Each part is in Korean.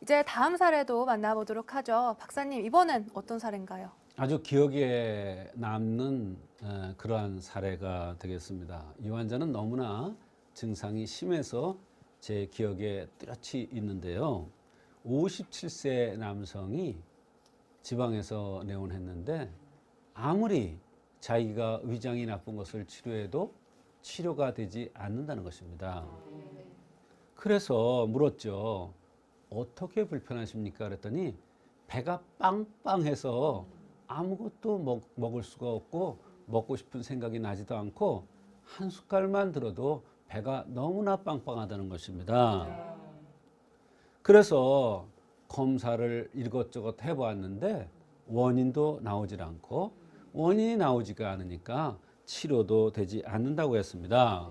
이제 다음 사례도 만나보도록 하죠. 박사님, 이번엔 어떤 사례인가요? 아주 기억에 남는 그러한 사례가 되겠습니다. 이 환자는 너무나 증상이 심해서 제 기억에 뚜렷이 있는데요. 57세 남성이 지방에서 내원했는데 아무리 자기가 위장이 나쁜 것을 치료해도 치료가 되지 않는다는 것입니다. 그래서 물었죠. 어떻게 불편하십니까? 그랬더니 배가 빵빵해서 아무것도 먹을 수가 없고 먹고 싶은 생각이 나지도 않고 한 숟갈만 들어도 배가 너무나 빵빵하다는 것입니다. 그래서 검사를 이것저것 해보았는데 원인도 나오질 않고 원인이 나오지가 않으니까 치료도 되지 않는다고 했습니다.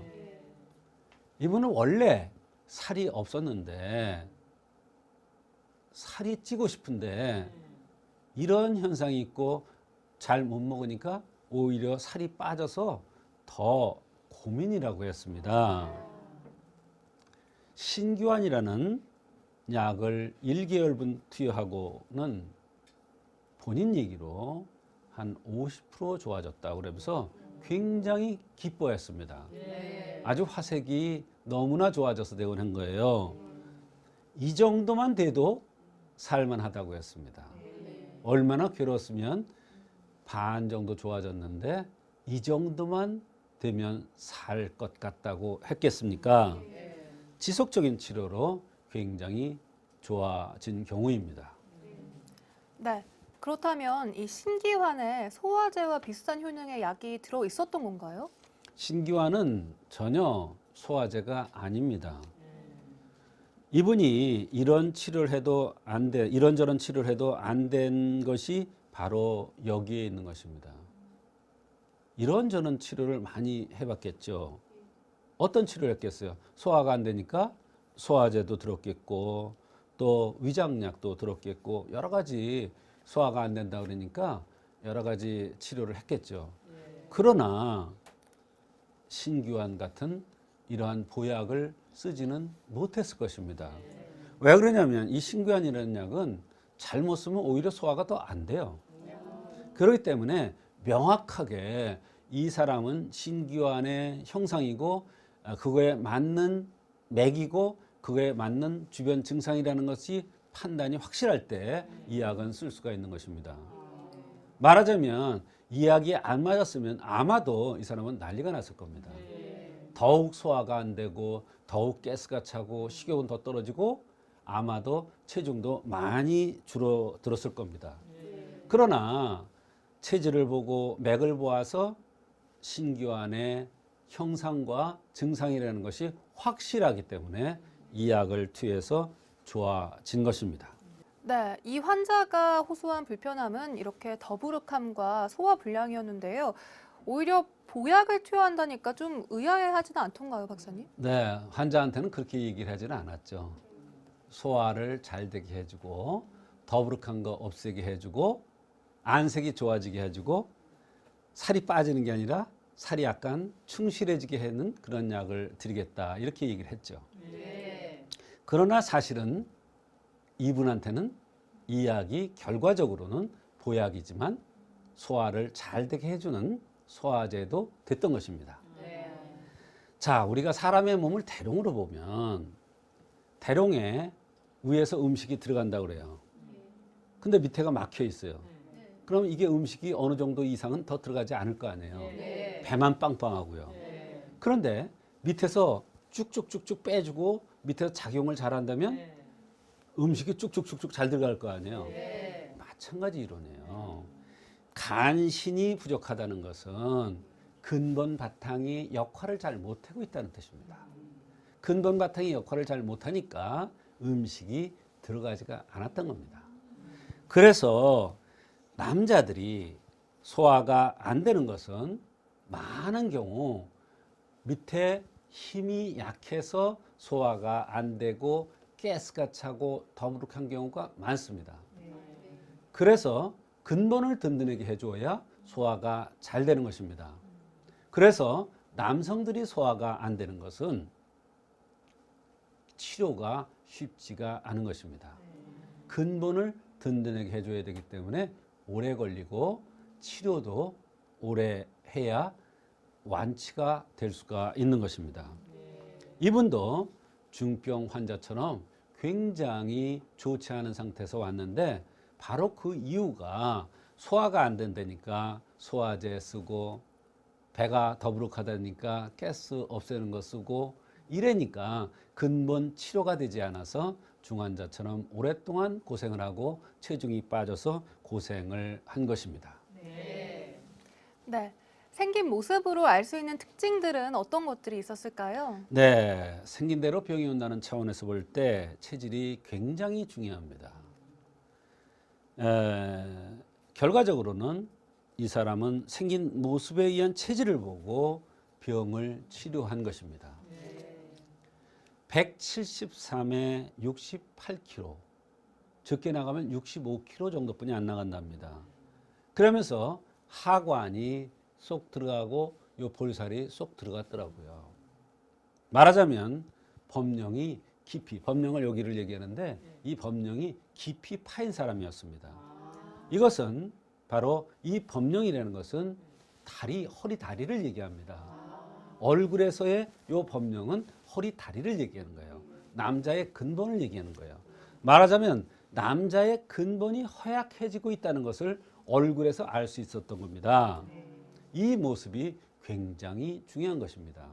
이분은 원래 살이 없었는데 살이 찌고 싶은데 이런 현상이 있고 잘 못 먹으니까 오히려 살이 빠져서 더 고민이라고 했습니다. 신규환이라는 약을 1개월분 투여하고는 본인 얘기로 한 50% 좋아졌다고 그러면서 굉장히 기뻐했습니다. 아주 화색이 너무나 좋아져서 내원한 거예요. 이 정도만 돼도 살만하다고 했습니다. 얼마나 괴로웠으면 반 정도 좋아졌는데 이 정도만 되면 살 것 같다고 했겠습니까? 지속적인 치료로 굉장히 좋아진 경우입니다. 네. 그렇다면 이 신기환에 소화제와 비슷한 효능의 약이 들어 있었던 건가요? 신기환은 전혀 소화제가 아닙니다. 이분이 이런 치료를 해도 이런저런 치료를 해도 안 된 것이 바로 여기에 있는 것입니다. 이런저런 치료를 많이 해봤겠죠. 어떤 치료를 했겠어요? 소화가 안 되니까 소화제도 들었겠고 또 위장약도 들었겠고 여러 가지 소화가 안 된다 그러니까 여러 가지 치료를 했겠죠. 그러나 신규환 같은 이러한 보약을 쓰지는 못했을 것입니다. 왜 그러냐면 이 신규환이라는 약은 잘못 쓰면 오히려 소화가 더 안 돼요. 그렇기 때문에 명확하게 이 사람은 신규환의 형상이고 그거에 맞는 맥이고 그거에 맞는 주변 증상이라는 것이 판단이 확실할 때 이 약은 쓸 수가 있는 것입니다. 말하자면 이 약이 안 맞았으면 아마도 이 사람은 난리가 났을 겁니다. 더욱 소화가 안 되고 더욱 가스가 차고 식욕은 더 떨어지고 아마도 체중도 많이 줄어들었을 겁니다. 그러나 체질을 보고 맥을 보아서 신규환의 형상과 증상이라는 것이 확실하기 때문에 이 약을 투여해서 좋아진 것입니다. 네, 이 환자가 호소한 불편함은 이렇게 더부룩함과 소화불량이었는데요. 오히려 보약을 투여한다니까 좀 의아해하지는 않던가요, 박사님? 네, 환자한테는 그렇게 얘기를 하지는 않았죠. 소화를 잘 되게 해주고 더부룩한 거 없애게 해주고 안색이 좋아지게 해주고 살이 빠지는 게 아니라 살이 약간 충실해지게 하는 그런 약을 드리겠다 이렇게 얘기를 했죠. 그러나 사실은 이분한테는 이 약이 결과적으로는 보약이지만 소화를 잘 되게 해주는 소화제도 됐던 것입니다. 자, 우리가 사람의 몸을 대룡으로 보면 대룡에 위에서 음식이 들어간다고 그래요. 근데 밑에가 막혀 있어요. 그럼 이게 음식이 어느 정도 이상은 더 들어가지 않을 거 아니에요. 배만 빵빵하고요. 그런데 밑에서 쭉쭉쭉쭉 빼주고 밑에서 작용을 잘한다면 음식이 쭉쭉쭉쭉 잘 들어갈 거 아니에요. 마찬가지 이론이에요. 간신이 부족하다는 것은 근본 바탕이 역할을 잘 못하고 있다는 뜻입니다. 근본 바탕이 역할을 잘 못하니까 음식이 들어가지가 않았던 겁니다. 그래서 남자들이 소화가 안 되는 것은 많은 경우 밑에 힘이 약해서 소화가 안 되고 가스가 차고 더부룩한 경우가 많습니다. 그래서 근본을 든든하게 해줘야 소화가 잘 되는 것입니다. 그래서 남성들이 소화가 안 되는 것은 치료가 쉽지가 않은 것입니다. 근본을 든든하게 해줘야 되기 때문에 오래 걸리고 치료도 오래 해야 완치가 될 수가 있는 것입니다. 이분도 중병 환자처럼 굉장히 좋지 않은 상태에서 왔는데 바로 그 이유가 소화가 안 된다니까 소화제 쓰고 배가 더부룩하다니까 가스 없애는 거 쓰고 이래니까 근본 치료가 되지 않아서 중환자처럼 오랫동안 고생을 하고 체중이 빠져서 고생을 한 것입니다. 네. 생긴 모습으로 알 수 있는 특징들은 어떤 것들이 있었을까요? 네, 생긴 대로 병이 온다는 차원에서 볼 때 체질이 굉장히 중요합니다. 결과적으로는 이 사람은 생긴 모습에 의한 체질을 보고 병을 치료한 것입니다. 173에 68kg, 적게 나가면 65kg 정도뿐이 안 나간답니다. 그러면서 하관이 쏙 들어가고 요 볼살이 쏙 들어갔더라고요. 말하자면 범령이 깊이, 범령을 여기를 얘기하는데 이 범령이 깊이 파인 사람이었습니다. 이것은 바로 이 범령이라는 것은 다리, 허리, 다리를 얘기합니다. 얼굴에서의 요 범령은 허리, 다리를 얘기하는 거예요. 남자의 근본을 얘기하는 거예요. 말하자면 남자의 근본이 허약해지고 있다는 것을 얼굴에서 알 수 있었던 겁니다. 이 모습이 굉장히 중요한 것입니다.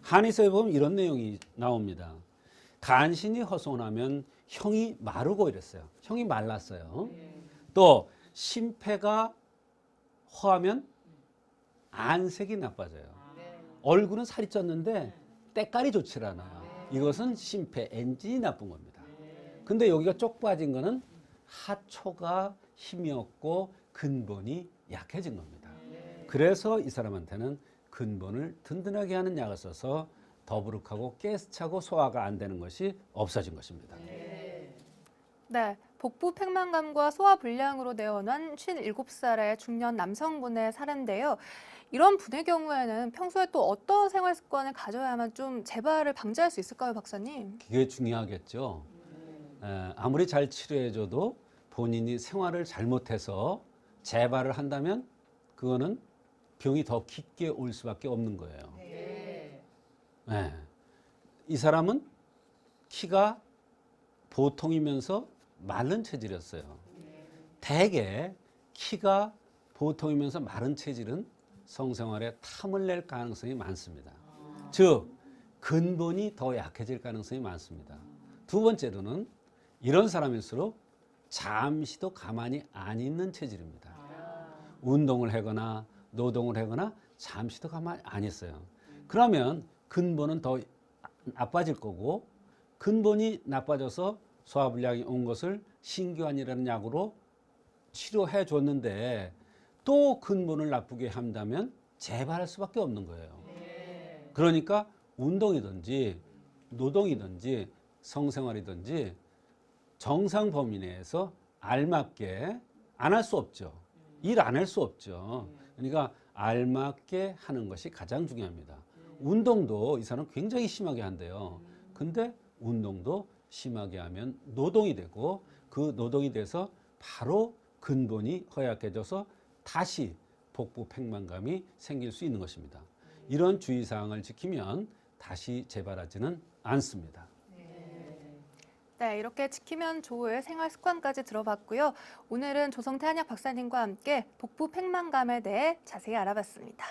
한의서에 보면 이런 내용이 나옵니다. 간신히 허손하면 형이 마르고 이랬어요. 형이 말랐어요. 또 심폐가 허하면 안색이 나빠져요. 얼굴은 살이 쪘는데 때깔이 좋지 않아요. 이것은 심폐, 엔진이 나쁜 겁니다. 근데 여기가 쪽 빠진 거는 하초가 힘이 없고 근본이 약해진 겁니다. 그래서 이 사람한테는 근본을 든든하게 하는 약을 써서 더부룩하고 가스차고 소화가 안 되는 것이 없어진 것입니다. 네. 복부 팽만감과 소화 불량으로 내원한 57살의 중년 남성분의 사례인데요. 이런 분의 경우에는 평소에 또 어떤 생활 습관을 가져야만 좀 재발을 방지할 수 있을까요, 박사님? 그게 중요하겠죠. 아무리 잘 치료해줘도 본인이 생활을 잘못해서 재발을 한다면 그거는 병이 더 깊게 올 수밖에 없는 거예요. 네. 이 사람은 키가 보통이면서 마른 체질이었어요. 대개 키가 보통이면서 마른 체질은 성생활에 탐을 낼 가능성이 많습니다. 즉 근본이 더 약해질 가능성이 많습니다. 두 번째로는 이런 사람일수록 잠시도 가만히 안 있는 체질입니다. 운동을 하거나 노동을 하거나 잠시도 가만히 안 있어요. 그러면 근본은 더 나빠질 거고 근본이 나빠져서 소화불량이 온 것을 신규환이라는 약으로 치료해 줬는데 또 근본을 나쁘게 한다면 재발할 수밖에 없는 거예요. 그러니까 운동이든지 노동이든지 성생활이든지 정상 범위 내에서 알맞게 안 할 수 없죠. 일 안 할 수 없죠. 그러니까 알맞게 하는 것이 가장 중요합니다. 운동도 이 사람 굉장히 심하게 한대요. 근데 운동도 심하게 하면 노동이 되고 그 노동이 돼서 바로 근본이 허약해져서 다시 복부 팽만감이 생길 수 있는 것입니다. 이런 주의사항을 지키면 다시 재발하지는 않습니다. 네, 이렇게 지키면 좋을 생활 습관까지 들어봤고요. 오늘은 조성태 한약 박사님과 함께 복부 팽만감에 대해 자세히 알아봤습니다.